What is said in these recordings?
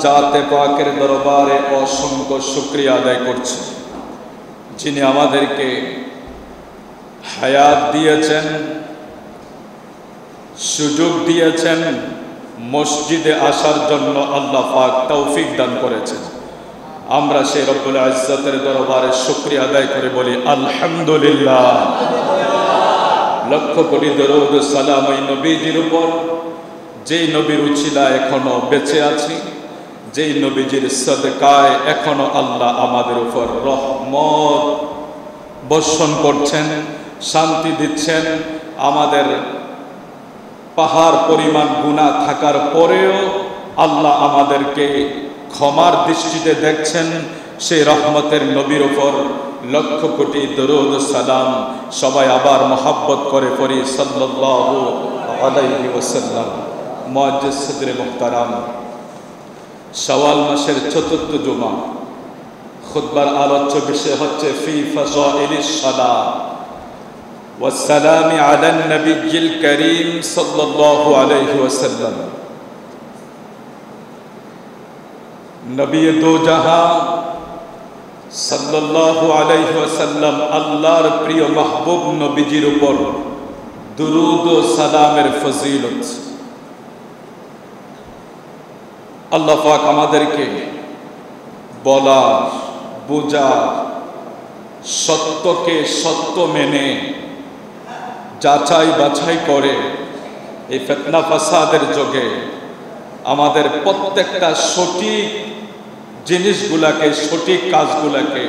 জাতে পাকের দরবারে অসংখ্য শুকরিয়া আদায় করছি, যিনি আমাদেরকে হায়াত দিয়েছেন, সুযোগ দিয়েছেন, মসজিদে আসার জন্য আল্লাহ পাক তৌফিক দান করেছেন। আমরা সেই রব্বুল ইজ্জতের দরবারে শুকরিয়া আদায় করে বলি আলহামদুলিল্লাহ। লক্ষ কোটি দরুদ সালাম ওই নবীজির উপর, যেই নবীর উছিলায় এখনো বেঁচে আছি, যেই নবীজির সদকায় এখনো আল্লাহ আমাদের উপর রহমত বর্ষণ করছেন, শান্তি দিচ্ছেন। আমাদের পাহাড় পরিমাণ গুনাহ থাকার পরেও আল্লাহ আমাদেরকে ক্ষমার দৃষ্টিতে দেখছেন। সেই রহমতের নবীর উপর লক্ষ কোটি দরুদ সালাম সবাই আবার মহব্বত করে পড়ি সাল্লাল্লাহু আলাইহি ওয়াসাল্লাম। মুআজ্জিজ সদরে মুহতারাম, শাওয়াল মাসের চতুর্থ জুমা, খুতবার আলোচ্য বিষয় হচ্ছে ফি ফাযাইলিস সালাত ওয়াস সালামি আলান নবিয়্যিল কারীম সাল্লাল্লাহু আলাইহি ওয়াসাল্লাম। নবী দো জাহান সাল্লাল্লাহু আলাইহি ওয়াসাল্লাম আল্লাহর প্রিয় মাহবুব নবীজির উপর দুরুদ ও সালামের ফজিলত। আল্লাহ পাক আমাদেরকে বলার, বোঝার, সত্যকে সত্য মেনে যাচাই বাছাই করে এই ফিতনা ফাসাদের যুগে আমাদের প্রত্যেকটা সঠিক জিনিসগুলাকে, সঠিক কাজগুলাকে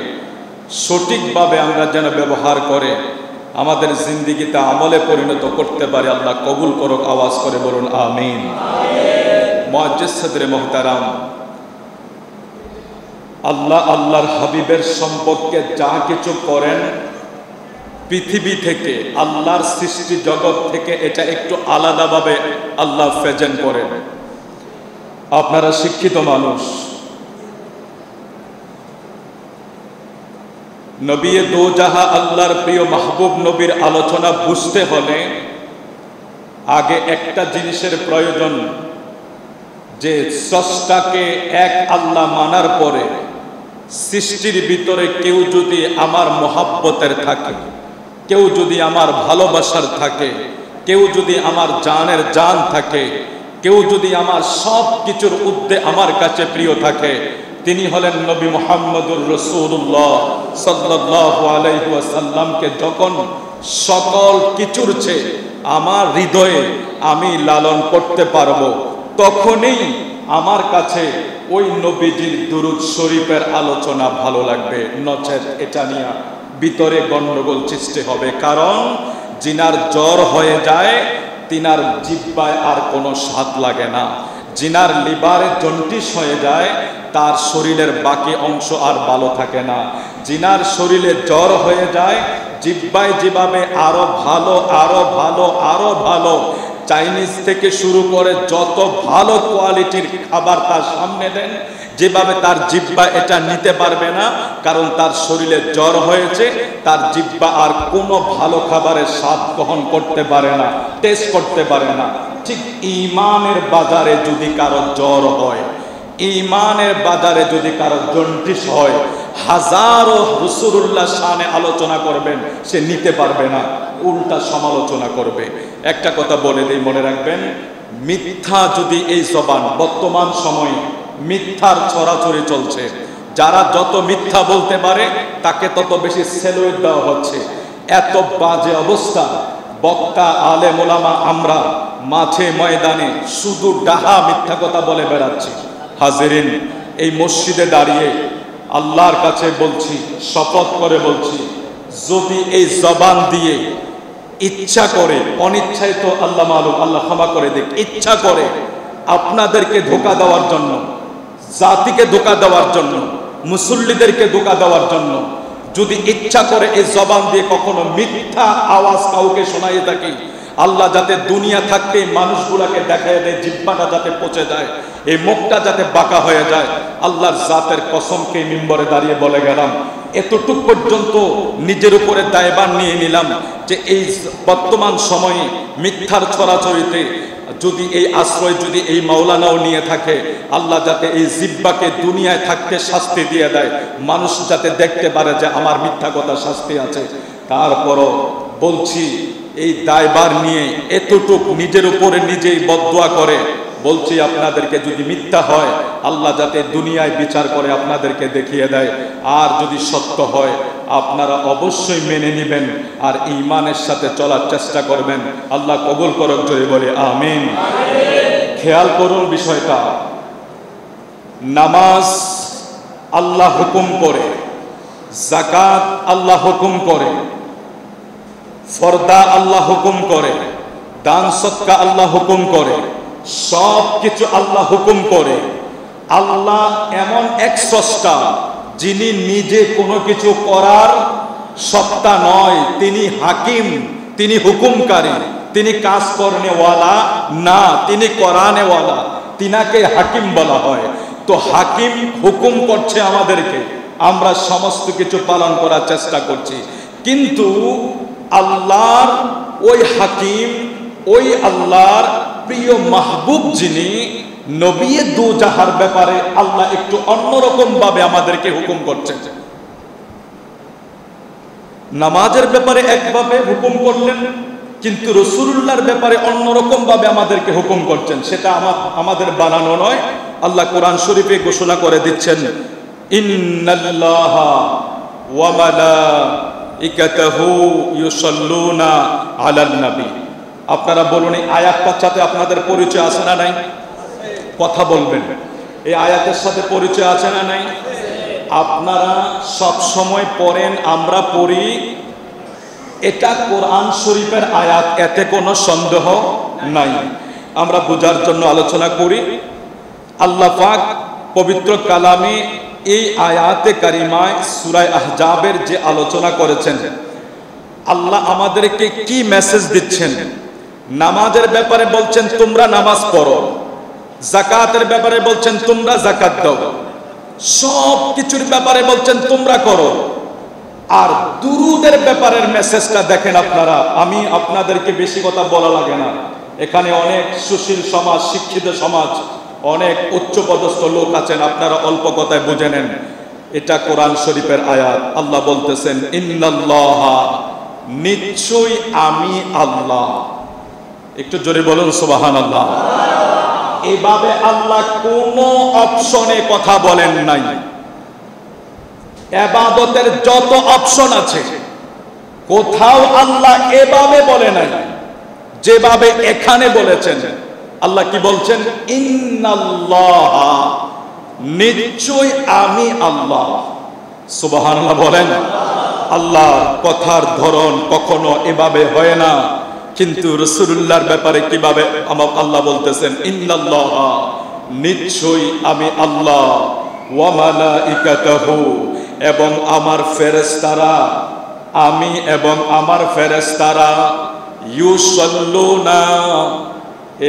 সঠিকভাবে আমরা যেন ব্যবহার করে আমাদের জিন্দেগিতে আমলে পরিণত করতে পারি। আল্লাহ কবুল করুক, আওয়াজ করে বলুন আমিন। মুআজ্জিজ সদরে মুহতারাম, আল্লাহ আল্লাহর হাবিবের সম্পর্কে যা কিছু করেন পৃথিবী থেকে, আল্লাহর সৃষ্টি জগৎ থেকে এটা একটু আলাদাভাবে আল্লাহ প্রেজেন্ট করেন। আপনারা শিক্ষিত মানুষ, নবী দো জাহা আল্লাহর প্রিয় মাহবুব নবীর আলোচনা বুঝতে হলে আগে একটা জিনিসের প্রয়োজন, যে স্রষ্টাকে এক আল্লাহ মানার পরে সৃষ্টির ভিতরে কেউ যদি আমার মহাব্বতের থাকে, কেউ যদি আমার ভালোবাসার থাকে, কেউ যদি আমার জানের জান থাকে, কেউ যদি আমার সব কিছুর ঊর্ধ্বে আমার কাছে প্রিয় থাকে, তিনি হলেন নবী মুহাম্মদুর রাসূলুল্লাহ সাল্লাল্লাহু আলাইহি ওয়াসাল্লামকে যখন সকল কিছুর চেয়ে আমার হৃদয়ে আমি লালন করতে পারবো, তখনই আমার কাছে ওই নবীজির দুরূদ শরীফের আলোচনা ভালো লাগবে। নচেত এটা নিয়ে ভিতরে গন্ডগোল সৃষ্টি হবে। কারণ জিনার জ্বর হয়ে যায়, তিনার জিহ্বায় আর কোনো স্বাদ লাগে না। জিনার লিভারে জন্ডিস হয়ে যায়, তার শরীরের বাকি অংশ আর ভালো থাকে না। জিনার শরীরে জ্বর হয়ে যায়, জিহ্বায় যেভাবে আরো ভালো, আরো ভালো, আরো ভালো, চাইনিজ থেকে শুরু করে যত ভালো কোয়ালিটির খাবার তার সামনে দেন, যেভাবে তার জিহ্বা এটা নিতে পারবে না, কারণ তার শরীরে জ্বর হয়েছে। তার জিহ্বা আর কোনো ভালো খাবারের স্বাদ গ্রহণ করতে পারে না, টেস্ট করতে পারে না। ঠিক ঈমানের বাজারে যদি কারো জ্বর হয়, ঈমানের বাজারে যদি কারো জন্ডিস হয়, হাজারো রাসূলুল্লাহ শানে আলোচনা করবেন, সে নিতে পারবে না, উল্টা সমালোচনা করবে। একটা কথা বলে দিই, মনে রাখবেন, মিথ্যা যদি এই জবান, বর্তমান সময়ে মিথ্যার ছড়াছড়ি চলছে, যারা যত মিথ্যা বলতে পারে তাকে তত বেশি সেলুট দেওয়া হচ্ছে। এত বাজে অবস্থা, বক্তা আলেম ওলামা আমরা মাঠে ময়দানে শুধু ডাহা মিথ্যা কথা বলে বেড়াচ্ছি। হাজিরিন, এই মসজিদে দাঁড়িয়ে আল্লাহর কাছে বলছি, শপথ করে বলছি, যদি এই জবান দিয়ে ইচ্ছা করে, অনিচ্ছায় তো আল্লাহ মালুম, আল্লাহ ক্ষমা করে দিক, ইচ্ছা করে আপনাদেরকে ধোঁকা দেওয়ার জন্য, জাতিকে ধোঁকা দেওয়ার জন্য, মুসল্লিদেরকে ধোঁকা দেওয়ার জন্য যদি ইচ্ছা করে এই জবান দিয়ে কখনো মিথ্যা আওয়াজ কাউকে শোনাই থাকি, আল্লাহ যাতে দুনিয়া থাকতে মানুষগুলাকে দেখায় দেয়, জিহ্বাটা যাতে পচে যায়, এই মুখটা যাতে বাঁকা হয়ে যায়। আল্লাহর জাতের কসমকে মিম্বরে দাঁড়িয়ে বলে গেলাম, এতটুক পর্যন্ত নিজের উপরে দায়ভার নিয়ে নিলাম যে এই বর্তমান সময়ে মিথ্যার ছড়াছড়িতে যদি এই আশ্রয় যদি এই মাওলানাও নিয়ে থাকে, আল্লাহ যাতে এই জিব্বাকে দুনিয়ায় থাকতে শাস্তি দিয়ে দেয়, মানুষ যাতে দেখতে পারে যে আমার মিথ্যা কথা শাস্তি আছে। তারপরও বলছি এই দায়ভার নিয়ে এতটুক নিজের উপরে নিজেই বদদোয়া করে বলছি, আপনাদেরকে যদি মিথ্যা হয় আল্লাহ যাতে দুনিয়ায় বিচার করে আপনাদেরকে দেখিয়ে দেয়, আর যদি সত্য হয় আপনারা অবশ্যই মেনে নেবেন আর ঈমানের সাথে চলার চেষ্টা করবেন। আল্লাহ কবুল করুক, জোরে বলে আমিন। খেয়াল করুন বিষয়টা, নামাজ আল্লাহ হুকুম করে, যাকাত আল্লাহ হুকুম করে, ফরদা আল্লাহ হুকুম করে, দান সদকা আল্লাহ হুকুম করে, সব কিছু আল্লাহ হুকুম করে। আল্লাহ এমন এক স্রষ্টা যিনি নিজে কোনো কিছু করার সত্তা নয়, তিনি হাকিম, তিনি হুকুমকারী, তিনি কাজ করনেওয়ালা না, তিনি করানেওয়ালা, তিনাকে হাকিম বলা হয়। তো হাকিম হুকুম করছে আমাদেরকে, আমরা সমস্ত কিছু পালন করার চেষ্টা করছি, কিন্তু আল্লাহর ওই হাকিম, ওই আল্লাহর প্রিয় মাহবুব যিনি নবী দু জাহার ব্যাপারে আল্লাহ একটু অন্যরকম ভাবে আমাদেরকে হুকুম করছেন। নামাজের ব্যাপারে একভাবে হুকুম করলেন, কিন্তু রাসূলুল্লাহর ব্যাপারে অন্যরকম ভাবে আমাদেরকে হুকুম করছেন। সেটা আমাদের বানানো নয়, আল্লাহ কোরআন শরীফে ঘোষণা করে দিচ্ছেন, ইন্নাল্লাহা ওয়া মালাইকাতাহু ইউসাল্লুনা আলান নবী। আপনারা বলুন, এই আয়াতটার সাথে আপনাদের পরিচয় আছে না নাই? কথা বলবেন, এই আয়াতের সাথে পরিচয় আছে না নাই? আপনারা সব সময় পড়েন, আমরা পড়ি, এটা কোরআন শরীফের আয়াত, এতে কোনো সন্দেহ নাই। আমরা বোঝার জন্য আলোচনা করি। আল্লাহ পাক পবিত্র কালামে এই আয়াতে কারিমায় সূরা আহজাবের যে আলোচনা করেছেন, আল্লাহ আমাদেরকে কি মেসেজ দিচ্ছেন। নামাজের ব্যাপারে বলছেন তোমরা নামাজ পড়ো, যাকাতের ব্যাপারে বলছেন তোমরা যাকাত দাও, সব কিছুর ব্যাপারে বলছেন তোমরা করো। আর দুরুদের ব্যাপারের মেসেজটা দেখেন আপনারা, আমি আপনাদেরকে বেশি কথা বলা লাগে না, এখানে অনেক সুশীল সমাজ, শিক্ষিত সমাজ, অনেক উচ্চপদস্থ লোক আছেন, আপনারা অল্প কথায় বুঝে নেন। এটা কোরআন শরীফের আয়াত। আল্লাহ বলতেছেন, ইন্নাল্লাহা, নিশ্চয়ই আমি আল্লাহ। একটু জোরে বলুন সুবহানাল্লাহ। এভাবে আল্লাহ কোন অপশনে কথা বলেন নাই। ইবাদতের যত অপশন আছে কোথাও আল্লাহ এভাবে বলে নাই যেভাবে এখানে বলেছেন। আল্লাহ কি বলছেন? ইন্নাল্লাহা, নিশ্চয়ই আমি আল্লাহ। সুবহানাল্লাহ বলেন। আল্লাহর কথার ধরন কখনো এভাবে হয় না, কিন্তু রাসূলুল্লাহর ব্যাপারে কিভাবে আল্লাহ বলতেছেন, ইন্নাল্লাহা, নিশ্চয়ই আমি আল্লাহ, ওয়া মালাইকাতাহু, এবং আমার ফেরেশতারা, আমি এবং আমার ফেরেশতারা, ইউসাল্লুনা,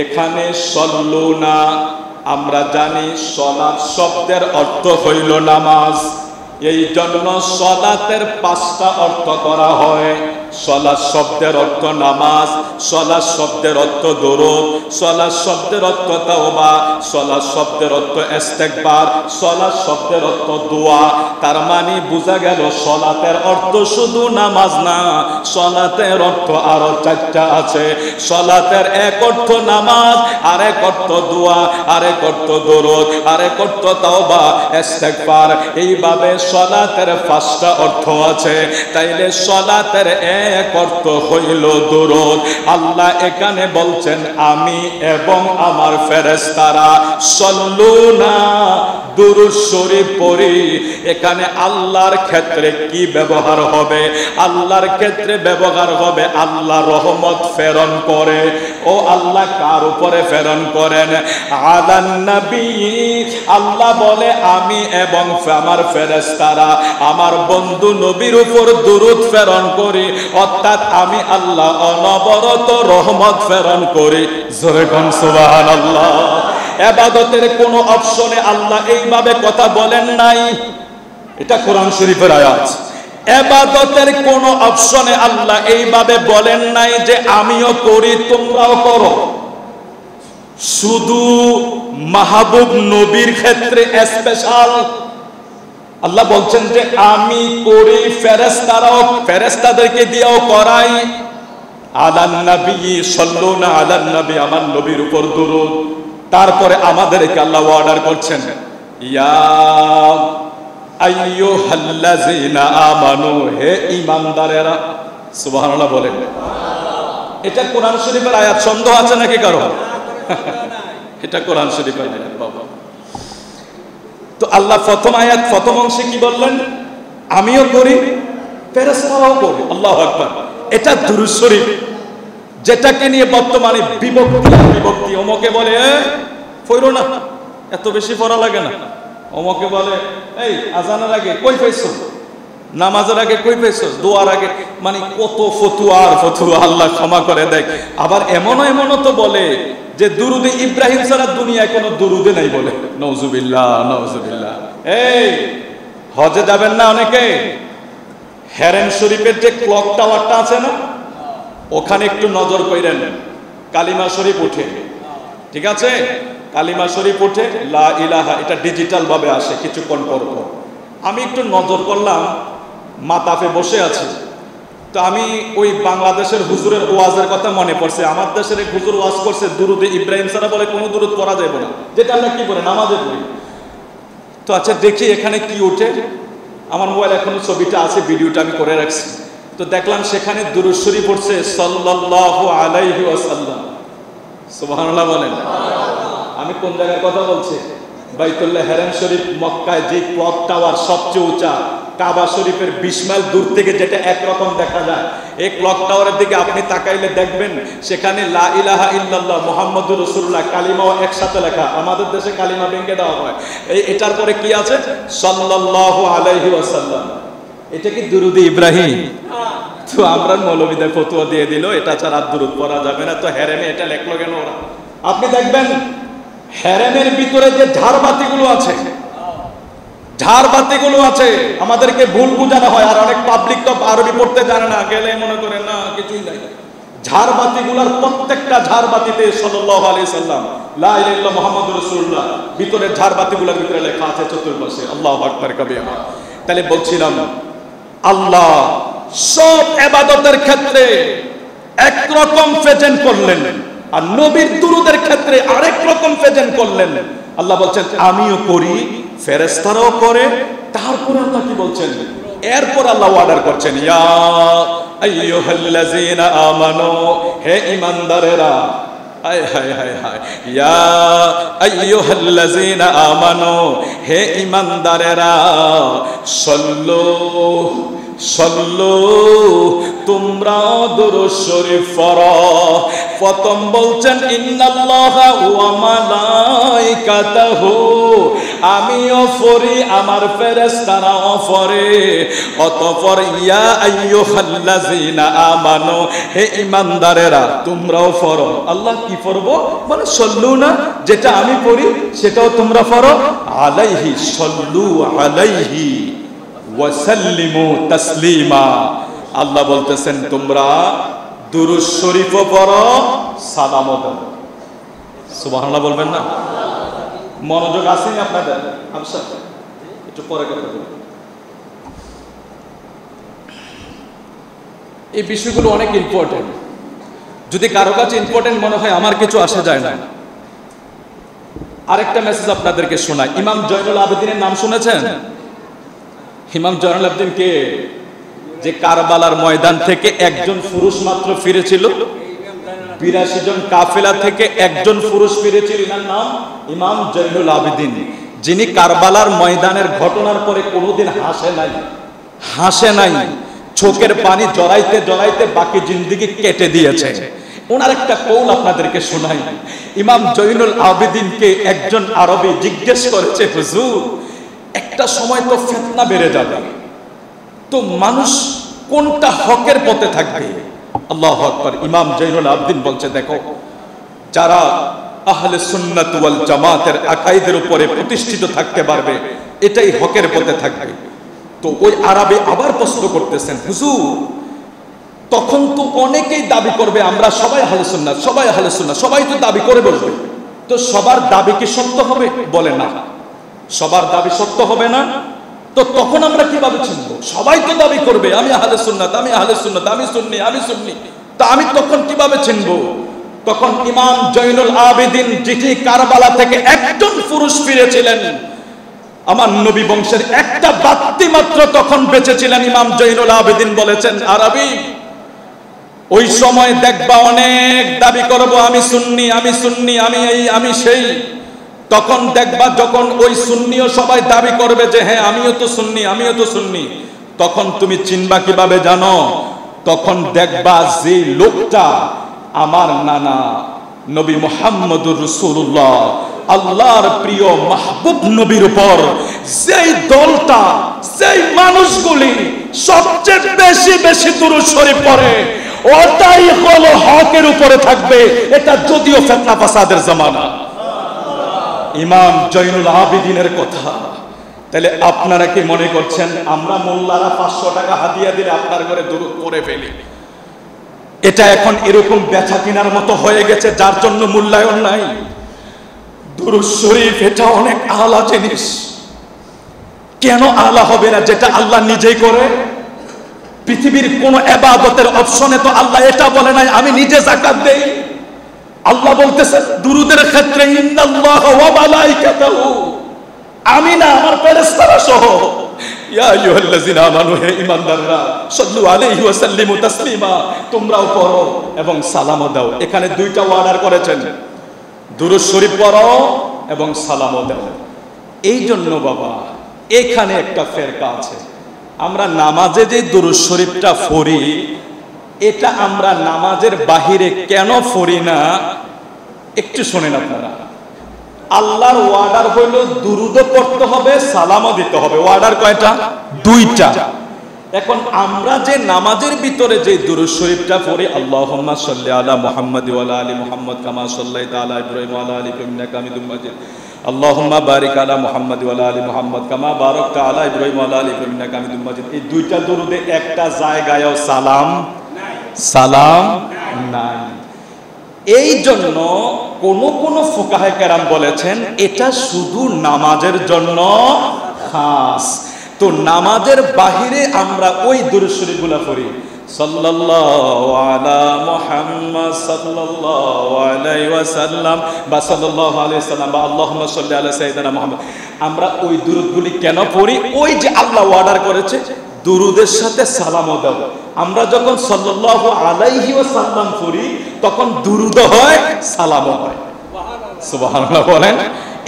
এখানে সল্লুনা আমরা জানি সলাত শব্দের অর্থ হইল নামাজ, এই জন্য সলাতের 5টা অর্থ করা হয়। সলাত শব্দের অর্থ নামাজ, সলাত শব্দের অর্থ দরুদ, সলাত শব্দের অর্থ তাওবা, সলাত শব্দের অর্থ ইস্তেগফার, সলাত শব্দের অর্থ দোয়া। তার মানে বোঝা গেল সলাতের অর্থ শুধু নামাজ না, সলাতের অর্থ আরো 4টা আছে। সলাতের এক অর্থ নামাজ, আরেক অর্থ দোয়া, আরেক অর্থ দরুদ, আরেক অর্থ তাওবা, ইস্তেগফার। এইভাবে সলাতের 5টা অর্থ আছে। তাইলে সলাতের এক অর্থ হইল দরুদ। আল্লাহ এখানে বলছেন আমি এবং আমার ফেরেশতারা সল্লুনা, দুরূদ শরীফ পড়ি। এখানে আল্লাহর ক্ষেত্রে কি ব্যবহার হবে? আল্লাহর ক্ষেত্রে ব্যবহার হবে আল্লাহ রহমত প্রেরণ করে। ও আল্লাহ কার উপরে প্রেরণ করেন? আলান নবী। আল্লাহ বলে আমি এবং আমার ফেরেশতারা আমার বন্ধু নবীর উপর দুরূদ প্রেরণ করি, অর্থাৎ আমি আল্লাহ অনবরত রহমত প্রেরণ করি। জোরে কোন সুবহানাল্লাহ। ইবাদতের কোন অপশনে আল্লাহ এইভাবে কথা বলেন নাই। এটা কোরআন শরীফের আয়াত। ইবাদতের কোন অপশনে আল্লাহ এইভাবে বলেন নাই যে আমিও করি তোমরাও করো। শুধু মাহবুব নবীর ক্ষেত্রে স্পেশাল আল্লাহ বলছেন যে আমি করি, ফেরেশতাদেরকে দিয়েও করাই। আলান নবী সাল্লুনা আলান নবী, আমার নবীর উপর দুরূদ। তারপরে আমাদেরকে আল্লাহ অর্ডার করছেন ইয়া আইয়ুহাল্লাযীনা আমানু, হে ঈমানদারেরা। সুবহানাল্লাহ বলেন। এটা কোরআন শরীফের আয়াত, সন্দেহ আছে নাকি কারো? এটা কোরআন শরীফের আয়াত বাবা। তো আল্লাহ প্রথম আয়াত প্রথম অংশে কি বললেন? আমিও করি, ফেরেশতারাও করে। আল্লাহু আকবার। এটা দুরূদ শরীফ, যেটাকে নিয়ে বর্তমানে বিভক্তি। ওমকে বলে পড়ো না, এত বেশি পড়া লাগে না। ওমকে বলে এই আজানের আগে কই পাইছো, নামাজের আগে কই পাইছো, দোয়ার আগে, মানে কত ফতুয়া। আল্লাহ ক্ষমা করে দেয়। আবার এমনও তো বলে যে দুরুদে ইব্রাহিম ছাড়া দুনিয়ায় কোনো দুরুদে নাই বলে। নাউজুবিল্লাহ। এই হজে যাবেন না অনেকে, হেরেম শরীফের যে ক্লক টাওয়ারটা আছে না, ওখানে একটু নজর কইরেন। কালিমা শরীফ উঠে, ঠিক আছে, কালিমা শরীফ উঠে, লা ইলাহা, এটা ডিজিটাল ভাবে আসে কিছুক্ষণ পর। আমি একটু নজর করলাম, মাতাফে বসে আছি, তো আমি ওই বাংলাদেশের হুজুরের ওয়াজের কথা মনে পড়ছে। আমার দেশের এক হুজুর ওয়াজ করছে দুরুদে ইব্রাহিম ছাড়া বলে কোনো দুরুদ পড়া যাবে না, যেটা আমরা কি করে নামাজে পড়ি। তো আচ্ছা দেখি এখানে কি ওঠে। আমার মোবাইল এখনো ছবিটা আছে, ভিডিওটা আমি করে রাখছি। তো দেখলাম সেখানে দুরূদ শরীফ পড়ছে সাল্লাল্লাহু আলাইহি ওয়াসাল্লাম। সুবহানাল্লাহ বলেন। আমি কোন জায়গার কথা বলছি? বাইতুল্লাহ হেরেম শরীফ মক্কায় যে ক্লক টাওয়ার সবচেয়ে উঁচা, কাবা শরীফের 20 মাইল দূর থেকে যেটা একরকম দেখা যায়, এই ক্লক টাওয়ারের দিকে আপনি তাকাইলে দেখবেন সেখানে লা ইলাহা ইল্লাল্লাহ মুহাম্মাদুর রাসূলুল্লাহ কালিমাও একসাথে লেখা। আমাদের দেশে কালিমা ভেঙে দেওয়া হয়। এটার পরে কি আছে? সাল্লাল্লাহু আলাইহি ওয়াসাল্লাম। এটা কি দুরুদে ইব্রাহিম? তো আমরা মৌলবীদের ফতোয়া দিয়ে দিল এটা ছাড়া দুরুদ পড়া যাবে না। তো হেরেমে এটা লেখলো কেন ওরা? আপনি দেখবেন হেরেমের ভিতরে যে ঝাড়বাতিগুলো আছে, আমাদেরকে ভুল বোঝানো হয়। আর অনেক পাবলিক তো আরবি পড়তে জানে না, গেলে মনে করে না কিছুই নাই। ঝাড়বাতিগুলোর প্রত্যেকটা ঝাড়বাতিতে সাল্লাল্লাহু আলাইহি সাল্লাম, লা ইলাহা ইল্লাল্লাহ মুহাম্মাদুর রাসূলুল্লাহ, ভিতরে ঝাড়বাতিগুলোর ভিতরে লেখা আছে চতুর্পাশে। আল্লাহু আকবার কাবীরা। তাহলে বলছিলাম আল্লাহ সব ইবাদতের ক্ষেত্রে একরকম প্রেজেন্ট করলেন, আর নবীর দুরুদের ক্ষেত্রে আরেক রকম প্রেজেন্ট করলেন। আল্লাহ বলছেন আমিও করি, ফেরেশতারাও করে। তারপর আল্লাহ কি বলছেন? এরপর আল্লাহ অর্ডার করছেন ইয়া আইয়ুহাল্লাযীনা আমানু, হে ঈমানদারেরা। হায় হায় হায় হায়, ইয়া আইয়ুহাল্লাযীনা আমানু, হে ঈমানদারেরা। সল্লু, তোমরা দুরূদ শরীফ পড়ো। প্রথম বলছেন ইন্নাল্লাহা ওয়া মালাইকাতাহু, আমিও পড়ি, আমার ফেরেশতারাও পড়ে। অতঃপর ইয়া আইয়ুহাল্লাযীনা আমানু, হে ঈমানদারেরা তোমরাও পড়ো। আল্লাহ কি পড়বো? মানে সল্লু না, যেটা আমি পড়ি সেটাও তোমরা পড়ো। আলাইহি, সল্লু আলাইহি ওয়াসাল্লিমু তাসলিমা। আল্লাহ বলতেছেন তোমরা দুরূদ শরীফও পড়ো, সালামও দাও। সুবহানাল্লাহ বলবেন না? মনোযোগ আসেনি আপনাদের? আচ্ছা একটু পরে কথা বলবো। এই বিষয়গুলো অনেক ইম্পর্টেন্ট। যদি কারো কাছে ইম্পর্টেন্ট মনে হয়, আমার কিছু আসা যায় না। আরেকটা মেসেজ আপনাদেরকে শোনাই। ইমাম জয়নুল আবেদিনের নাম শুনেছেন? ইমাম জয়নুল আবেদিন কে? যে কারবালার ময়দান থেকে একজন পুরুষ মাত্র ফিরেছিল, 82 জন কাফেলা থেকে একজন পুরুষ ফিরেছিল। এর নাম ইমাম জয়নুল আবেদিন, যিনি কারবালার ময়দানের ঘটনার পরে কোনোদিন হাসে নাই, চোখের পানি জড়াইতে বাকি জিন্দেগি কেটে দিয়েছে। ওনার একটা কৌল আপনাদেরকে শোনাই। ইমাম জয়নুল আবেদিনকে একজন আরবি জিজ্ঞেস করেছে, হুজুর একটা সময় তো ফিতনা বেড়ে যাবে, তো মানুষ কোনটা হকের পথে থাকবে? আল্লাহু আকবার। ইমাম জয়নুল আবেদিন বলছে, দেখো যারা আহলে সুন্নাত ওয়াল জামাতের আকাইদের উপরে প্রতিষ্ঠিত থাকতে পারবে, এটাই হকের পথে থাকবে। তো ওই আরবি আবার প্রশ্ন করতেছেন, হুজুর তখন তো অনেকেই দাবি করবে আমরা সবাই আহলে সুন্নাত, সবাই আহলে সুন্নাত, সবাই তো দাবি করে বসবে, তো সবার দাবি কি সত্য হবে? বলে না, সবার দাবি সত্য হবে না। তো তখন আমরা কিভাবে চিনব? সবাই তো দাবি করবে আমি আহলে সুন্নাত, আমি আহলে সুন্নাত, আমি সুন্নি, আমি সুন্নি, তা আমি তখন কিভাবে চিনব? তখন ইমাম জয়নুল আবেদিন, যিনি কারবালা থেকে একজন পুরুষ ফিরেছিলেন, আমার নবী বংশের একটা বাত্তি মাত্র তখন বেঁচে ছিলেন, ইমাম জয়নুল আবেদিন বলেছেন, আরবি ওই সময় দেখবা অনেক দাবি করব আমি সুন্নি, আমি সুন্নি, আমি এই, আমি সেই। তখন দেখবা যখন ওই সুন্নিও সবাই দাবি করবে যে হ্যাঁ আমিও তো সুন্নি, আমিও তো সুন্নি, তখন তুমি চিনবা কিভাবে জানো? তখন দেখবা যে লোকটা আমার নানা নবী মুহাম্মদুর রাসূলুল্লাহ, আল্লাহর প্রিয় মাহবুব নবীর উপর যেই দলটা, যেই মানুষগুলি সবচেয়ে বেশি বেশি দুরূদ শরীফ পড়ে, ওটাই হলো হকের উপরে থাকবে। এটা যদিও ফিতনা ফাসাদের জামানা। ইমাম জয়নুল আবেদিনের কথা। তাহলে আপনারা কি মনে করছেন আমরা মোল্লারা 500 টাকা হাদিয়া দিলে আপনার ঘরে দুরূদ পড়ে ফেলি? এটা এখন এরকম বেচা কেনার মতো হয়ে গেছে, যার জন্য মূল্যায়ন নাই। দুরূদ শরীফ এটা অনেক আলা জিনিস। কেন আলা হবে না? যেটা আল্লাহ নিজেই করে। পৃথিবীর কোন ইবাদতের অপশনে তো আল্লাহ এটা বলে নাই আমি নিজে যাকাত দেই। আল্লাহ বলতেছেন দুরুদের ক্ষেত্রে ইন্নাল্লাহ ওয়া মালাইকাতাহু, আমি না আমার ফেরেশতারা সহ, ইয়া আইয়ুহাল্লাযিনা আমানু, হে ঈমানদাররা, সাল্লু আলাইহি ওয়া সাল্লিমু তাসলিমা, তোমরাও পড়ো এবং সালামও দাও। এখানে দুইটা অর্ডার করেছেন, দুরূদ শরীফ পড়ো এবং সালামও দাও। এই জন্য বাবা এখানে একটা ফেরকা আছে। আমরা নামাজে যে দুরূদ শরীফটা পড়ি, এটা আমরা নামাজের বাহিরে কেন পড়ি না একটু শুনেন আপনারা। আল্লাহর ওয়ার্ডার হইল দুরূদও পড়তে হবে, সালামও দিতে হবে। ওয়ার্ডার কয়টা? দুইটা। এখন আমরা যে নামাজের ভিতরে যে দুরূদ শরীফটা পড়ি, আল্লাহুম্মা সাল্লি আলা মুহাম্মাদ ওয়া আলা আলি মুহাম্মাদ কামা সাল্লাইতা আলা ইব্রাহিম ওয়া আলা আলি ইব্রাহিম ইন্নাকা হামিদুম মাজিদ, আল্লাহুম্মা বারিক আলা মুহাম্মাদ ওয়া আলা আলি মুহাম্মাদ কামা বারাকতা আলা ইব্রাহিম ওয়া আলা আলি ইব্রাহিম ইন্নাকা হামিদুম মাজিদ। এই দুইটা দুরূদে একটা জায়গায়ও সালাম নাই। এই জন্য কোন কোন ফুকাহে কেরাম বলেছেন এটা শুধু নামাজের জন্য খাস। তো নামাজের বাহিরে আমরা ওই দুরূদ শরীফগুলো পড়ি, সাল্লাল্লাহু আলা মুহাম্মাদ সাল্লাল্লাহু আলাইহি ওয়াসাল্লাম বা সাল্লাল্লাহু আলাইহি ওয়াসাল্লাম বা আল্লাহুম্মা সাল্লি আলা সাইয়্যিদিনা মুহাম্মদ। আমরা ওই দুরূদগুলি কেন পড়ি? ওই যে আল্লাহ অর্ডার করেছে দুরূদের সাথে সালামও দাও। আমরা যখন সাল্লাল্লাহু আলাইহি ওয়াসাল্লাম পড়ি তখন দুরূদও হয়, সালামও হয়। সুবহানাল্লাহ বলেন।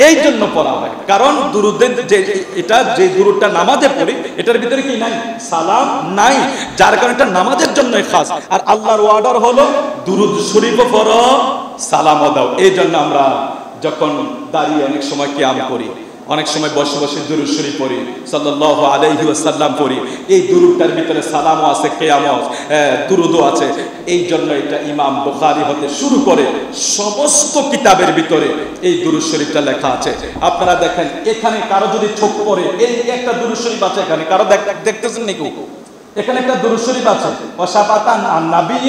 এই জন্য পড়া হয়, কারণ দুরূদের যে এটা যে দুরূদটা নামাজে পড়ি এটার ভিতরে কি নাই? সালাম নাই, যার কারণে এটা নামাজের জন্যই খাস। আর আল্লাহর অর্ডার হলো দুরূদ শরীফও পড়ো, সালামও দাও। এই জন্য আমরা যখন দাঁড়িয়ে অনেক সময় কিয়াম করি, অনেক সময় বসে বসে দুরূদ শরীফ পড়ি, সাল্লাল্লাহু আলাইহি ওয়াসাল্লাম পড়ি। এই দুরূদটার ভিতরে সালামও আছে, কিয়ামও দুরূদও আছে। এই জন্য এটা ইমাম বুখারী হতে শুরু করে সমস্ত কিতাবের ভিতরে এই দুরূদ শরীফটা লেখা আছে। আপনারা দেখেন এখানে কারো যদি চোখ পড়ে, এই একটা দুরূদ শরীফ আছে এখানে, কারো দেখতেছেন নাকি? এখানে একটা দুরূদ শরীফ আছে, ওয়াশাফাতান আন নবী,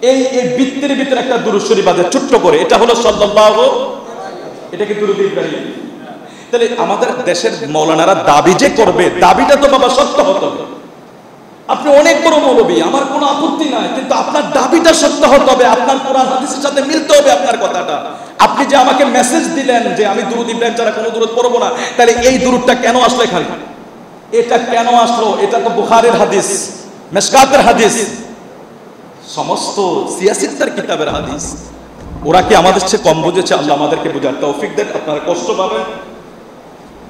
এই বৃত্তের ভিতরে একটা দুরূদ শরীফ আছে ছোট্ট করে, এটা হলো সাল্লাল্লাহু, এটা কি দুরূদ ইব্রাহিম? তাহলে আমাদের দেশের মৌলানারা দাবি যে করবে, দাবিটা তো বাবা সত্য হতে হবে। আপনি অনেক বড় মৌলবী, আমার কোনো আপত্তি নাই, কিন্তু আপনার দাবিটা সত্য হতে হবে, আপনার কোরআন হাদিসের সাথে মিলতে হবে আপনার কথাটা। আপনি যে আমাকে মেসেজ দিলেন যে আমি দুরূদ ইব্রাহিম ছাড়া কোনো দুরূদ পড়বো না, তাহলে এই দুরূদটা কেন আসলো এখানে? এটা কেন আসলো? এটা তো বুখারীর হাদিস, মিশকাতের হাদিস, সমস্ত সিয়াসিত্তার কিতাবের হাদিস। ওরা কি আমাদের চেয়ে কম বুঝেছে? আল্লাহ আমাদেরকে বোঝার তৌফিক দেন। আপনারা কষ্ট পাবেন,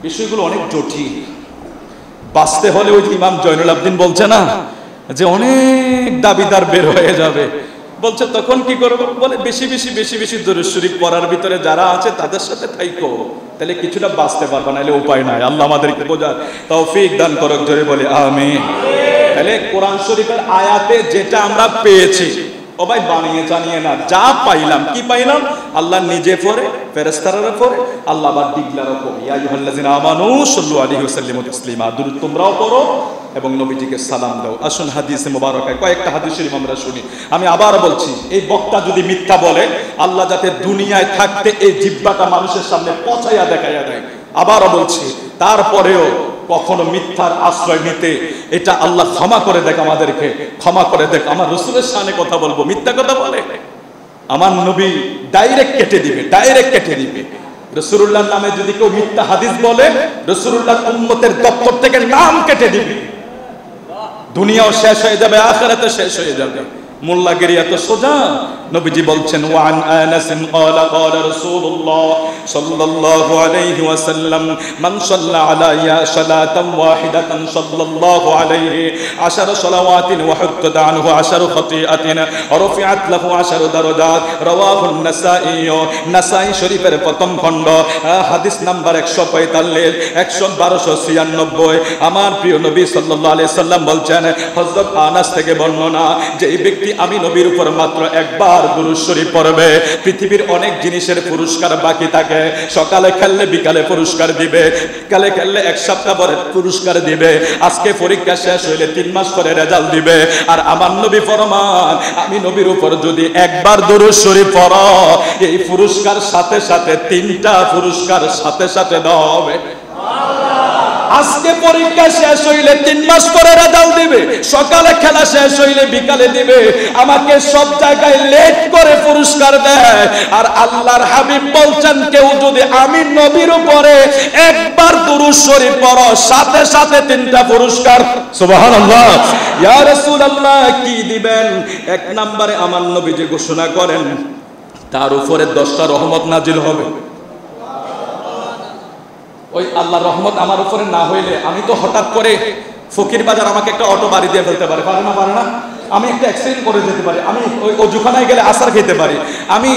বিষয়গুলো অনেক জটিল। বাঁচতে হলে ওই ইমাম জয়নুল আবেদিন বলছে না যে অনেক দাবিদার বের হয়ে যাবে, বলছে তখন কি করব? বলে বেশি বেশি বেশি বেশি দুরূদ শরীফ পড়ার ভিতরে যারা আছে তাদের সাথে থাইকো, তাহলে কিছুটা বাঁচতে পারবে, নাহলে উপায় নাই। আল্লাহ আমাদেরকে বোঝার তৌফিক দান করুক, জোরে বলি আমিন। তাহলে কোরআন শরীফের আয়াতে যেটা আমরা পেয়েছি, ও ভাই বানিয়ে জানিয়ে না, যা পাইলাম, কি পাইলাম? আল্লাহ নিজে পড়ে, ফেরেশতারা পড়ে, আল্লাহ আবার ডিক্লারও করে, ইয়া আইয়ুহাল্লাযিনা আমানু সাল্লু আলাইহি ওয়া সাল্লিমু তাসলিমা, দুরূদ তোমরাও পড়ো এবং নবীজিকে সালাম দাও। আসুন হাদিসে মুবারাকায় কয়েকটা হাদিস শরীফ আমরা শুনি। আমি আবার বলছি, এই বক্তা যদি মিথ্যা বলে, আল্লাহ যাতে দুনিয়ায় থাকতে এই জিহ্বাটা মানুষের সামনে পচাইয়া দেখাইয়া দেয়। আবারও বলছি, তারপরেও কখনো মিথ্যার আশ্রয় নিতে, এটা আল্লাহ ক্ষমা করে দেখ, আমাদেরকে ক্ষমা করে দেখ। আমার রাসূলের শানে কথা বলবো, মিথ্যা কথা বলে আমার নবী ডাইরেক্ট কেটে দিবে, ডাইরেক্ট কেটে দিবে। রাসূলুল্লাহর নামে যদি কেউ মিথ্যা হাদিস বলে, রাসূলুল্লাহর উম্মতের দপ্তর থেকে নাম কেটে দিবে। দুনিয়াও শেষ হয়ে যাবে, আখিরাতও শেষ হয়ে যাবে। মোল্লাগিরি এত সোজা। নবীজি বলছেন, ওয়ান আনাস ক্বালা ক্বালা রাসূলুল্লাহ সাল্লাল্লাহু আলাইহি ওয়াসাল্লাম মান সাল্লা আলাইয়া সালাতান ওয়াহিদাতান সাল্লাল্লাহু আলাইহি আশারা সালাওয়াতিন ওয়া হুত্তাত আনহু আশারু খাতিআতিন ওয়া রফিআত লাহু আশারু দারাজাত। রাওয়াহু নাসাঈ, নাসাঈ শরীফের প্রথম খণ্ড, হাদিস নাম্বার 145 1296। আমার প্রিয় নবী সাল্লাল্লাহু আলাইহি সাল্লাম বলছেন, হযরত আনাস থেকে বর্ণনা, যে এই ব্যক্তি আমি নবীর উপর মাত্র একবার দুরূদ শরীফ পড়বে, পৃথিবীর অনেক জিনিসের পুরস্কার বাকি থাকে। সকালে খেললে বিকালে পুরস্কার দিবে, বিকালে খেললে এক সপ্তাহ পরে পুরস্কার দিবে, আজকে পরীক্ষা শেষ হইলে 3 মাস পরে রেজাল্ট দিবে। আর আমার নবী ফরমান, আমি নবীর উপর যদি একবার দুরূদ শরীফ পড়ো, এই পুরস্কার সাথে সাথে 3টা পুরস্কার সাথে সাথে দেওয়া হবে। আজকে পরীক্ষা শেষ হইলে 3 মাস পরে রেজাল্ট দিবে, সকালে খেলা শেষ হইলে বিকালে দিবে, আমাকে সব জায়গায় লেট করে পুরস্কার দেয়। আর আল্লাহর হাবিব বলছেন, কেউ যদি আমি নবীর উপরে একবার দুরূদ শরীফ পড়ো, সাথে সাথে 3টা পুরস্কার। সুবহানাল্লাহ। ইয়া রাসূলুল্লাহ, কি দিবেন? 1 নম্বরে আমার নবী যে ঘোষণা করেন, তার উপরে 10টা রহমত নাজিল হবে। ওই আল্লাহর রহমত আমার উপরে না হইলে, আমি তো হঠাৎ করে ফকির বাজার আমাকে একটা অটো বাড়ি দিয়ে ফেলতে পারে, পারে না? পারে না? আমি একটা অ্যাক্সিডেন্ট করে যেতে পারি, আমি ওই অজুখানায় গেলে আসার খেতে পারি, আমি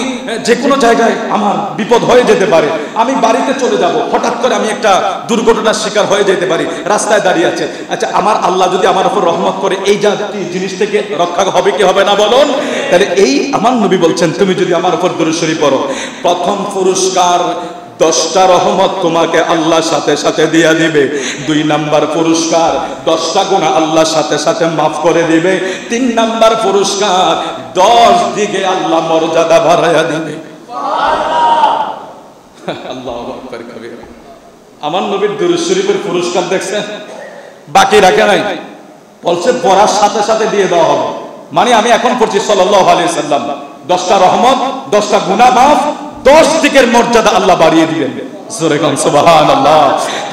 যে কোনো জায়গায় আমার বিপদ হয়ে যেতে পারে, আমি বাড়িতে চলে যাব, হঠাৎ করে আমি একটা দুর্ঘটনার শিকার হয়ে যেতে পারি, রাস্তায় দাঁড়িয়ে আছে। আচ্ছা, আমার আল্লাহ যদি আমার উপর রহমত করে, এই জাতি জিনিস থেকে রক্ষা হবে কি হবে না বলুন? তাহলে এই আমার নবী বলছেন, তুমি যদি আমার উপর দুরূদ শরীফ পড়ো, প্রথম পুরস্কার 10টা রহমত তোমাকে আল্লাহ সাথে সাথে দিয়া দিবে। 2 নাম্বার পুরস্কার 10টা গুনাহ আল্লাহ সাথে সাথে মাফ করে দিবে। 3 নাম্বার পুরস্কার 10 দিকে আল্লাহ মর্যাদা বাড়ায়া দিবে। আল্লাহু আকবার কবীরা। আমার নবীর দুরূদ শরীফের পুরস্কার দেখছেন, বাকি রাখে নাই, বলছে পড়ার সাথে সাথে দিয়ে দেওয়া হবে। মানে আমি এখন পড়ছি সাল্লাল্লাহু আলাইহি সাল্লাম, 10টা রহমত, 10টা গুনাহ মাফ, 10 দিকের মর্যাদা আল্লাহ বাড়িয়ে দিবেন। জোরে কোন সুবহানাল্লাহ।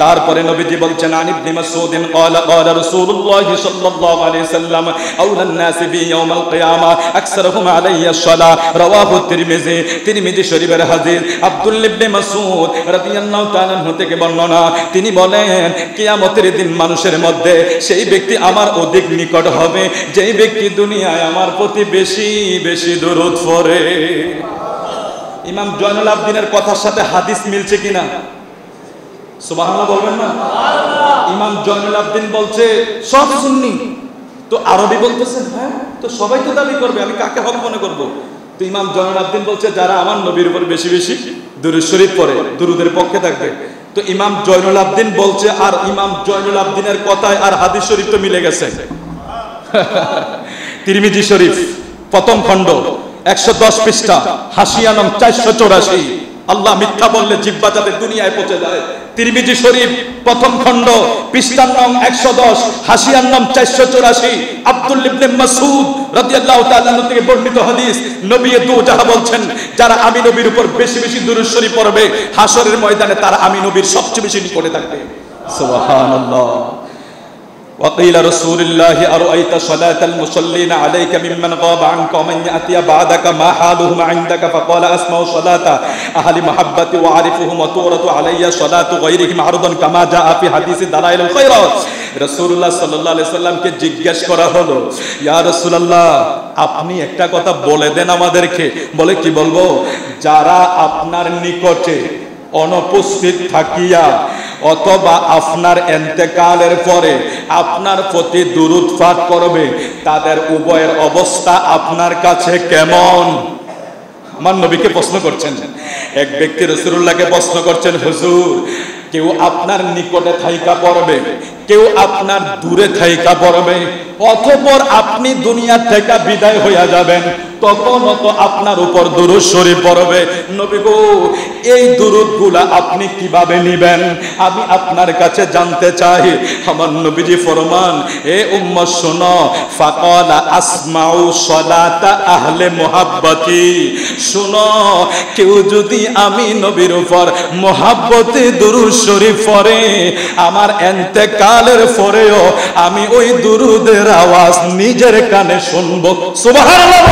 তারপরে নবীজি বলছেন, আন ইবনে মাসউদিন ক্বালা ক্বালা রাসূলুল্লাহ সাল্লাল্লাহু আলাইহি সাল্লাম আউলান নাস বি ইয়াউমিল কিয়ামা আকসারুহুম আলাইয়া সালাহ। রাওয়াহু তিরমিজি, তিরমিজি শরীফের হাদিস। আব্দুল্লাহ ইবনে মাসউদ রাদিয়াল্লাহু তাআলা আনহু থেকে বর্ণনা, তিনি বলেন, কিয়ামতের দিন মানুষের মধ্যে সেই ব্যক্তি আমার অধিক নিকট হবে, যেই ব্যক্তি দুনিয়ায় আমার প্রতি বেশি বেশি দরুদ পড়ে। ইমাম জয়নুল আবদিনের কথার সাথে হাদিস মিলছে কিনা? সুবহানাল্লাহ বলবেন না? ইমাম জয়নুল আবদিন বলছে সব সুন্নি, তো আরবি বলতেছেন, হ্যাঁ তো সবাই তো দাবি করবে, আমি কাকে হক মনে করব? তো ইমাম জয়নুল আবদিন বলছে, যারা আমার নবীর উপর বেশি বেশি দুরূদ শরীফ পড়ে, দুরুদের পক্ষে থাকবে। তো ইমাম জয়নুল আবদিন বলছে, আর ইমাম জয়নুল আবদিনের কথায় আর হাদিস শরীফ তো মিলে গেছে। তিরমিজি শরীফ প্রথম খণ্ড 110 পৃষ্ঠা, হাসিয়া নং 484। আল্লাহ মিথ্যা বললে জিহ্বা যাতে দুনিয়ায় পৌঁছে যায়। তিরমিজি শরীফ প্রথম খণ্ড পৃষ্ঠা নং 110, হাসিয়া নং 484। আব্দুল্লাহ ইবনে মাসউদ রাদিয়াল্লাহু তাআলা আনহু থেকে বর্ণিত হাদিস। নবী দু জাহা বলছেন, যারা আমি নবীর উপর বেশি বেশি দুরূদ শরীফ পড়বে, হাসরের ময়দানে তারা আমি নবীর সবচেয়ে বেশি নিকটে থাকবে। সুবহানাল্লাহ। وقيل رسول الله أرأيت صلاة المصلين عليك ممن غاب عنك ومن يأتي بعدك ما حالهم عندك؟ فقال أسمع صلاة أهل محبة وأعرفهم وتورد علي صلاة غيرهم عرضا كما جاء في حديث دلائل الخيرات। রাসূলুল্লাহ সাল্লাল্লাহু আলাইহি সাল্লামকে জিজ্ঞেস করা হলো, ইয়া রাসূলুল্লাহ, আপনি একটা কথা বলে দেন আমাদেরকে। বলে, কি বলবো? যারা আপনার নিকটে অনুপস্থিত থাকিয়া অথবা আপনার ইন্তেকালের পরে আপনার প্রতি দুরূদ পাঠ করবে, তাদের উভয়ের অবস্থা আপনার কাছে কেমন? আমার নবীকে প্রশ্ন করছেন। এক ব্যক্তি রাসূলুল্লাহকে প্রশ্ন করছেন, হুজুর, কেউ আপনার নিকটে থাইকা পড়বে, কেউ আপনার দূরে থাইকা পড়বে, অতঃপর আপনি দুনিয়া থেকে বিদায় হইয়া যাবেন, তখন তো আপনার উপর দুরূদ শরীফ পড়বে। নবী গো, এই দুরূদগুলা আপনি কিভাবে নেবেন আমি আপনার কাছে জানতে চাই। আমার নবীজি ফরমান, এ উম্মত শোনো, ফাকালা আসমাউ সালাতা আহলে মুহাব্বতি, শোনো, কেউ যদি আমি নবীর উপর মুহাব্বতে দুরূদ শরীফ পড়ে, আমার ইন্তেকালের পরেও আমি ওই দুরূদের আওয়াজ নিজের কানে শুনবো। সুবহানাল্লাহ,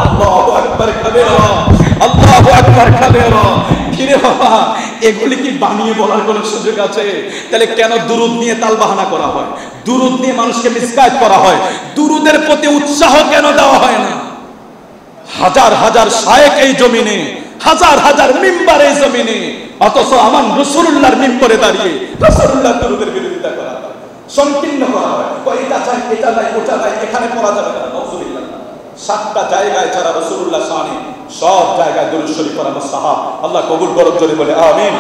আল্লাহু আকবার কাবীরা, আল্লাহু আকবার কাবীরা। কিরে বাবা, এগুলি কি বানিয়ে বলার কোনো সুযোগ আছে? তাহলে কেন দুরূদ নিয়ে তালবাহানা করা হয়, দুরূদ নিয়ে মানুষকে মিসগাইড করা হয়, দুরূদের প্রতি উৎসাহ কেন দেওয়া হয় না? হাজার হাজার শায়েখ এই জমিনে, হাজার হাজার মিম্বার এই জমিনে, অথচ আমার রাসূলুল্লাহর মিম্বরে দাঁড়িয়ে রাসূলুল্লাহর দুরূদের বিরোধিতা করা হয়, সংকীর্ণ করা হয়, এটা চাই, এটা নাই, ওটা নাই, এখানে পড়া যাবে না। নাউযুবিল্লাহ। 7টা জায়গায় যারা রাসূলুল্লাহ শানে, সব জায়গায় দুরূদ শরীফ পড়া মুস্তাহাব। আল্লাহ কবুল করুন, জোরে বলে আমিন।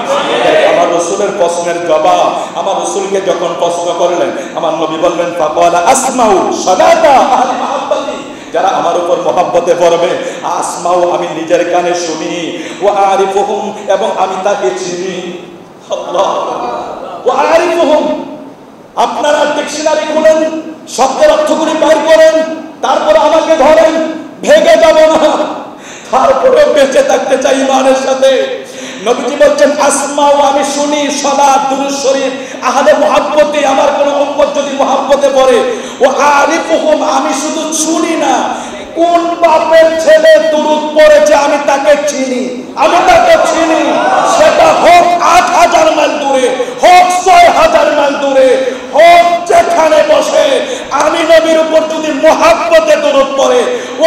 আমার রাসূলের প্রশ্নের জবাব, আমার রাসূলকে যখন প্রশ্ন করলেন, আমার নবী বললেন, ফাকালা আসমাউ সালাতা আহলি মুহাব্বতি, যারা আমার উপর মহব্বতে পড়বে, আসমাউ, আমি নিজের কানে শুনি, ওয়া আরিফুহুম, এবং আমি তাকে চিনি। আল্লাহ, ওয়া আরিফুহুম। আপনারা ডিকশনারি খুলেন, শব্দের অর্থগুলি বাইর করেন, তারপর আমাকে ধরেন, ভেগে যাব না, তারপরে বেঁচে থাকতে চাই ইমানের সাথে। নবীজি বলছেন, আসমাউ, আমি শুনি, সালাত দুরূদ শরীফ আহলে মুহাব্বতে, আমার কোন উম্মত যদি মুহাব্বতে পড়ে, ও আরিফুহুম, আমি শুধু শুনি না, কোন বাপের ছেলে দুরূদ পড়েছে আমি তাকে চিনি, আমি তাকে চিনি, সেটা হোক 8000 মাইল দূরে, হোক 6000 মাইল দূরে, হোক যেখানে বসে, আমি নবীর উপর যদি মুহাব্বতে দুরূদ পড়ে, ও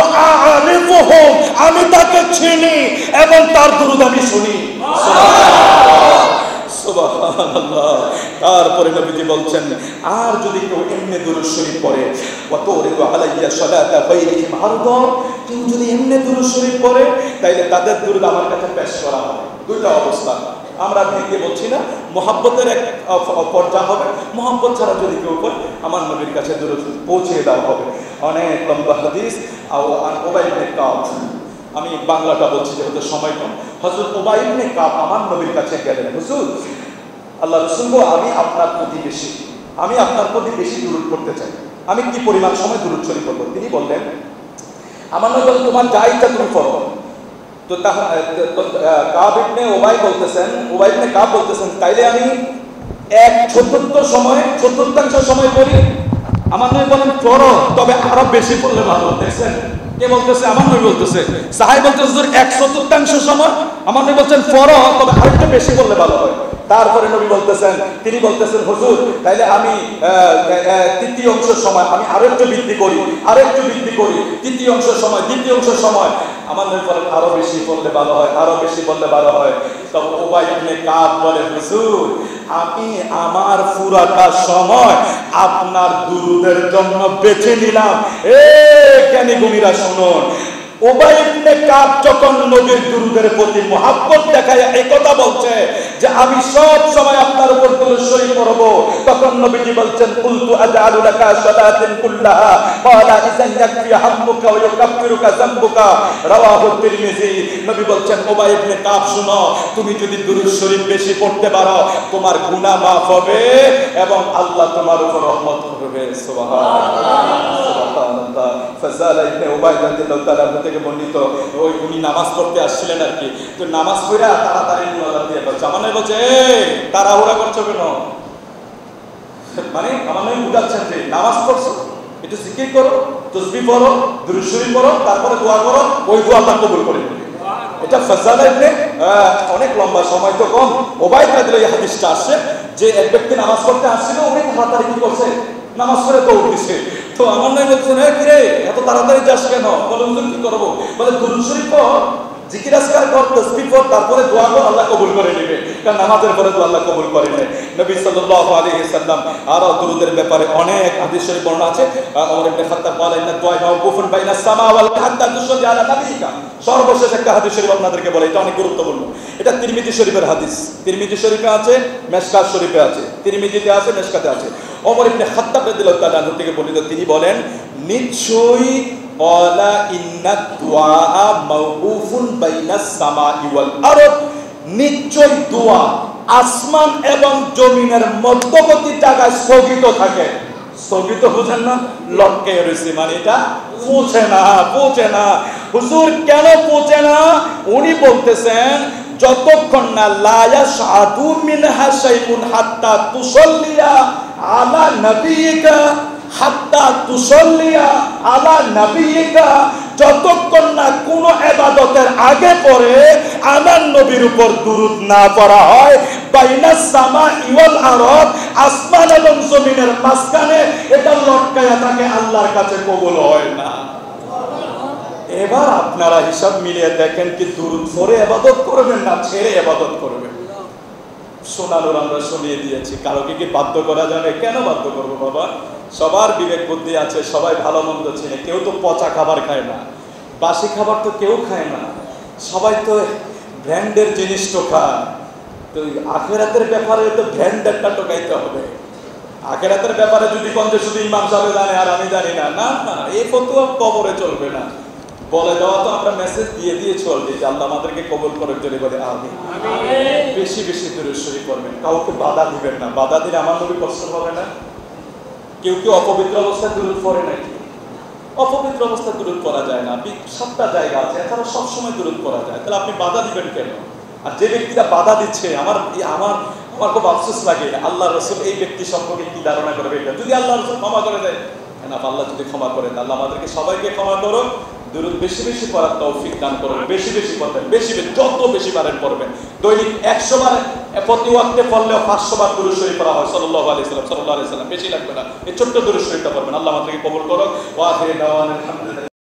আরিফুহুম, আমি তাকে চিনি এবং তার দুরূদ আমি শুনি। সুবহানাল্লাহ। তারপরে নবীজি বলছেন, আর যদি কেউ এমনি দুরূদ শরীফ পড়ে, ওয়াতুরিদু আলাইয়া সালাতা গায়রিহিম আরদা, কেউ যদি এমনি দুরূদ শরীফ পড়ে, তাইলে তাদের দুরূদ আমার কাছে পেশ করা হবে। দুইটা অবস্থা, আমরা ভেঙে বলছি না, মুহাব্বতের এক পর্যায় হবে, মুহাব্বত ছাড়া যদি কেউ পড়ে, আমার নবীর কাছে দুরূদ পৌঁছে দেওয়া হবে। অনেক লম্বা হাদিস। উবাই ইবনে কাব, আমি বাংলাটা বলছি যেহেতু সময় কম। হযরত উবাই ইবনে কাব আমার নবীর কাছে গেলেন, হুজুর, আল্লাহ রাসূল গো, আমি আপনার প্রতি বেশি দুরূদ করতে চাই, আমি কি পরিমাণ সময় দুরূদ শরীফ পড়ব? তিনি বললেন, আমার নবী, তোমার যা ইচ্ছা তুমি পড়ো। তো কাব ইবনে উবাই ইবনে কাব বলতেছেন, তাইলে আমি 1/4 সময় পড়ি। আমার নবী বলেন, পড়ো, তবে আরো বেশি পড়লে ভালো। দেখছেন কে বলতেছে? আমার নবী বলতেছে। সাহাবী বলতেছে, 1/4 সময়। আমার নবী বলছেন, পড়ো, তবে আরেকটু বেশি পড়লে ভালো হয়। তারপরে নবী বলতেছেন, তিনি বলতেছেন, হুজুর, তাইলে আমি 1/3 সময় আমি আরেকটু বৃদ্ধি করি, দ্বিতীয় অংশ সময়। আমার নবী বলেন, আরো বেশি পড়লে ভালো হয়, আরো বেশি পড়লে ভালো হয়। তখন উবাই ইবনে কাব বলে, হুজুর, আমি আমার পুরাটা সময় আপনার দুরূদের জন্য বেছে নিলাম। জ্ঞানী গুণীরা শুনুন, উবাই ইবনে কাব যখন নবীর দুরূদের প্রতি মুহাব্বত দেখায় এই কথা বলছে যে আমি সব সময় আপনার উপর দুরূদ শরীফ পড়ব, তখন নবীজি বলছেন, কুলতু আজআলু লাকা সালাতিন কুল্লাহা ক্বালা ইযান ইয়াকফি হাম্মুকা ওয়া ইউকাফিরুকা যামবুকা, রাওয়াহু তিরমিজি। নবী বলছেন, উবাই ইবনে কাব, শুনো, তুমি যদি দুরূদ শরীফ বেশি পড়তে পারো, তোমার গুনাহ মাফ হবে এবং আল্লাহ তোমার উপর রহমত করবে। সুবহানাল্লাহ, সুবহানাল্লাহ। ফাযালা ইবনে উবাই রাদিয়াল্লাহু তাআলা থেকে বর্ণিত, উনি নামাজ পড়তে আসছিলেন আর কি, তো নামাজ পড়া তাড়াতাড়ি মুনাজাত দিয়ে বলছে, আমার নবী বলছে, তাড়াহুড়া করছো কেন? মানে আমার নবী বুঝাচ্ছেন যে নামাজ পড়ছো, একটু জিকির করো, তাসবিহ পড়ো, দুরূদ শরীফ পড়ো, তারপরে দোয়া করো, ওই দোয়া আল্লাহ কবুল করে নেবে। এটা ফাযালা ইবনে, অনেক লম্বা সময় তো কম, উবাই রাদিয়াল্লাহু এই হাদিসটা আসছে যে এক ব্যক্তি নামাজ পড়তে আসছিল, উনি তাড়াতাড়ি কি করছে, নামাজ পড়ে দৌড় দিছে। তো আমার নবী বলছেন, কি রে, এত তাড়াতাড়ি যাস কেন? বলে, হুজুর কি করবো? বলে, দুরূদ শরীফ পড়, জিকির আজকার কর, তাসবিহ পড়, তারপরে দোয়া কর, আল্লাহ কবুল করে নেবে। কারণ নামাজের পরে তো আল্লাহ কবুল করে নেয়। নবী সাল্লাল্লাহু আলাইহি সাল্লাম আর দুরুদের ব্যাপারে অনেক হাদিস শরীফ বর্ণনা আছে। ওমর ইবনে খাত্তাব বলেন না দুআ মাওকুফুন বাইনা সামা ওয়াল হাত্তা তুসাল্লি আলা নাবিয়িকা। সর্বশেষ একটা হাদিস শরীফ আপনাদেরকে বলে, এটা অনেক গুরুত্বপূর্ণ। এটা তিরমিজি শরীফের হাদিস। তিরমিজি শরীফে আছে, মেশকাত শরীফে আছে। তিরমিজিতে আছে, মেশকাতে আছে। ওমর ইবনে খাত্তাব রাদিয়াল্লাহু তাআলা আনহু থেকে বর্ণিত, তিনি বলেন নিশ্চয়ই ওয়ালা ইন্না দুআ মাওকুফুন বাইনাস সামাই ওয়াল আরদ, নিশ্চয় দোয়া আসমান এবং জমিনের মধ্যবর্তী জায়গায় স্থগিত থাকে। স্থগিত বুঝেন না, লটকে রয়েছে, মানে এটা পৌঁছে না। হুজুর কেন পৌঁছে না? উনি বলতেছেন যতক্ষণ না লা ইয়াশআদু মিনহা শাইউন হাত্তা তুসাল্লিয়া আলা নবিয়িকা, হাত্তা তুসাল্লিয়া আলা নবিয়িকা, যতক্ষণ না কোন ইবাদতের আগে পরে আমার নবীর উপর দুরূদ না পড়া হয়, বাইনাস সামাই ওয়াল আরদ, আসমান এবং জমিনের মাঝখানে এটা লটকায়া থাকে, আল্লাহর কাছে কবুল হয় না। এবার আপনারা হিসাব মিলিয়ে দেখেন কি দুরূদ পড়ে ইবাদত করবেন না ছেড়ে ইবাদত করবেন? শোনানোর আমরা শুনিয়ে দিয়েছি, কারোকে কি বাধ্য করা যাবে? কেন বাধ্য করবো বাবা? সবার বিবেক বুদ্ধি আছে, সবাই ভালো মন্দ চিনে। কেউ তো পচা খাবার খায় না, বাসি খাবার তো কেউ খায় না, সবাই তো ব্র্যান্ডের জিনিস তো খায়। তো আখিরাতের ব্যাপারে তো ব্র্যান্ডেরটা টোকাইতে হবে। আখিরাতের ব্যাপারে যদি কোন যে শুধু ইমাম সাহেব জানে আর আমি জানি না, না না, এই ফতোয়া কবরে চলবে না। বলে দেওয়া তো আমরা মেসেজ দিয়ে চলবে যে আল্লাহ আমাদেরকে কবুল করার জন্য বলে আমিন। বেশি বেশি দরুদ শরীফ পড়বেন, কাউকে বাধা দিবেন না। বাধা দিলে আমার নবী কষ্ট হবে না। কেউ অপবিত্র অবস্থায় দরুদ পড়ে নাকি? অপবিত্র অবস্থায় দরুদ পড়া যায় না। 7টা জায়গা আছে, এছাড়া সবসময় দরুদ পড়া যায়। তাহলে আপনি বাধা দিবেন কেন? আর যে ব্যক্তিটা বাধা দিচ্ছে, আমার খুব আফসোস লাগে, আল্লাহ রসুল এই ব্যক্তি সম্পর্কে কি ধারণা করবে? যদি আল্লাহ রসুল ক্ষমা করে দেয়, আল্লাহ যদি ক্ষমা করেন, আল্লাহ আমাদেরকে সবাইকে ক্ষমা করুন। দুরূদ বেশি বেশি পড়ার তৌফিক দান করুন। বেশি বেশি পড়বেন, যত বেশি পারেন পড়বেন। দৈনিক 100 বার প্রতি ওয়াক্তে পড়লেও 500 বার দুরূদ শরীফ পড়া হয় সাল্লাল্লাহু আলাইহি সাল্লাম। বেশি লাগবে না, এই ছোট্ট দুরূদ শরীফটা পড়বেন। আল্লাহ আমাদেরকে কবুল করুন। ওয়া আখিরু দাওয়ানা আলহামদুলিল্লাহ।